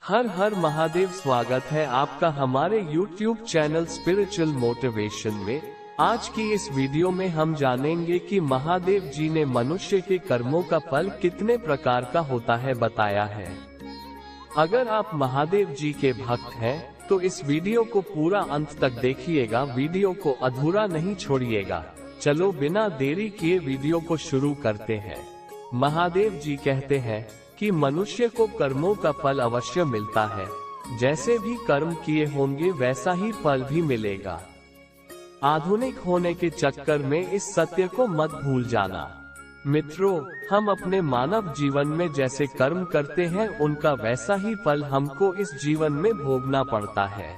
हर हर महादेव। स्वागत है आपका हमारे YouTube चैनल स्पिरिचुअल मोटिवेशन में। आज की इस वीडियो में हम जानेंगे कि महादेव जी ने मनुष्य के कर्मों का फल कितने प्रकार का होता है बताया है। अगर आप महादेव जी के भक्त हैं तो इस वीडियो को पूरा अंत तक देखिएगा, वीडियो को अधूरा नहीं छोड़िएगा। चलो बिना देरी किए वीडियो को शुरू करते हैं। महादेव जी कहते हैं कि मनुष्य को कर्मों का फल अवश्य मिलता है, जैसे भी कर्म किए होंगे वैसा ही फल भी मिलेगा। आधुनिक होने के चक्कर में इस सत्य को मत भूल जाना। मित्रों, हम अपने मानव जीवन में जैसे कर्म करते हैं उनका वैसा ही फल हमको इस जीवन में भोगना पड़ता है,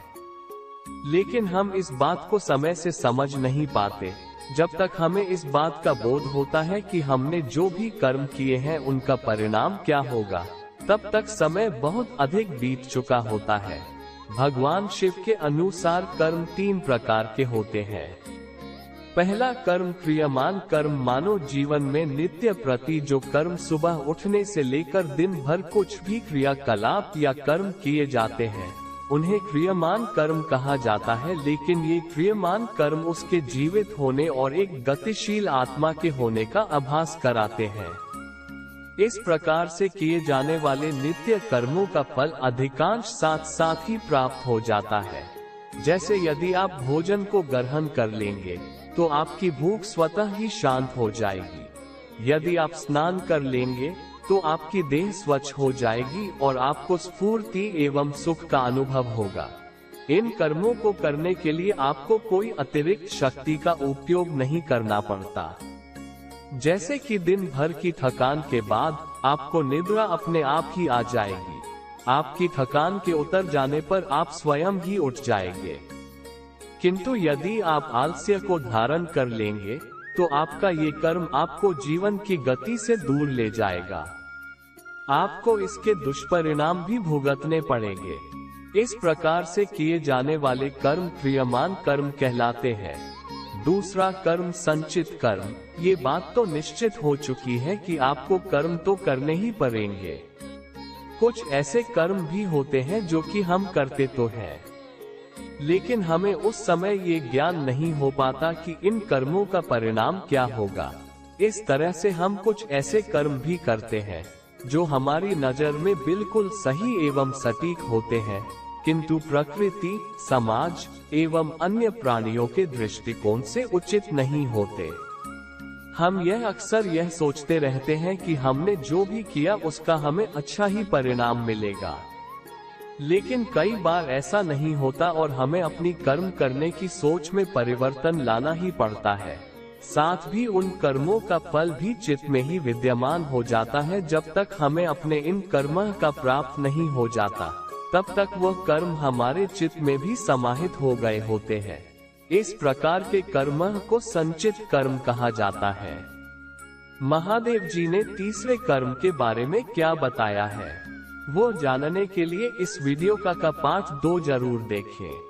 लेकिन हम इस बात को समय से समझ नहीं पाते। जब तक हमें इस बात का बोध होता है कि हमने जो भी कर्म किए हैं उनका परिणाम क्या होगा, तब तक समय बहुत अधिक बीत चुका होता है। भगवान शिव के अनुसार कर्म 3 प्रकार के होते हैं। पहला कर्म क्रियमान कर्म, मानव जीवन में नित्य प्रति जो कर्म सुबह उठने से लेकर दिन भर कुछ भी क्रियाकलाप या कर्म किए जाते हैं उन्हें क्रियमान कर्म कहा जाता है। लेकिन ये क्रियमान कर्म उसके जीवित होने और एक गतिशील आत्मा के होने का आभास कराते हैं। इस प्रकार से किए जाने वाले नित्य कर्मों का फल अधिकांश साथ साथ ही प्राप्त हो जाता है। जैसे यदि आप भोजन को ग्रहण कर लेंगे तो आपकी भूख स्वतः ही शांत हो जाएगी। यदि आप स्नान कर लेंगे तो आपकी देह स्वच्छ हो जाएगी और आपको स्फूर्ति एवं सुख का अनुभव होगा। इन कर्मों को करने के लिए आपको कोई अतिरिक्त शक्ति का उपयोग नहीं करना पड़ता। जैसे कि दिन भर की थकान के बाद आपको निद्रा अपने आप ही आ जाएगी। आपकी थकान के उतर जाने पर आप स्वयं ही उठ जाएंगे। किंतु यदि आप आलस्य को धारण कर लेंगे तो आपका ये कर्म आपको जीवन की गति से दूर ले जाएगा। आपको इसके दुष्परिणाम भी भुगतने पड़ेंगे। इस प्रकार से किए जाने वाले कर्म क्रियमान कर्म कहलाते हैं। दूसरा कर्म संचित कर्म। ये बात तो निश्चित हो चुकी है कि आपको कर्म तो करने ही पड़ेंगे। कुछ ऐसे कर्म भी होते हैं जो कि हम करते तो हैं, लेकिन हमें उस समय ये ज्ञान नहीं हो पाता कि इन कर्मों का परिणाम क्या होगा। इस तरह से हम कुछ ऐसे कर्म भी करते हैं जो हमारी नजर में बिल्कुल सही एवं सटीक होते हैं, किंतु प्रकृति, समाज एवं अन्य प्राणियों के दृष्टिकोण से उचित नहीं होते। हम यह अक्सर यह सोचते रहते हैं कि हमने जो भी किया उसका हमें अच्छा ही परिणाम मिलेगा, लेकिन कई बार ऐसा नहीं होता और हमें अपनी कर्म करने की सोच में परिवर्तन लाना ही पड़ता है। साथ भी उन कर्मों का फल भी चित्त में ही विद्यमान हो जाता है। जब तक हमें अपने इन कर्म का प्राप्त नहीं हो जाता तब तक वह कर्म हमारे चित्त में भी समाहित हो गए होते हैं। इस प्रकार के कर्म को संचित कर्म कहा जाता है। महादेव जी ने तीसरे कर्म के बारे में क्या बताया है वो जानने के लिए इस वीडियो का पार्ट 2 जरूर देखें।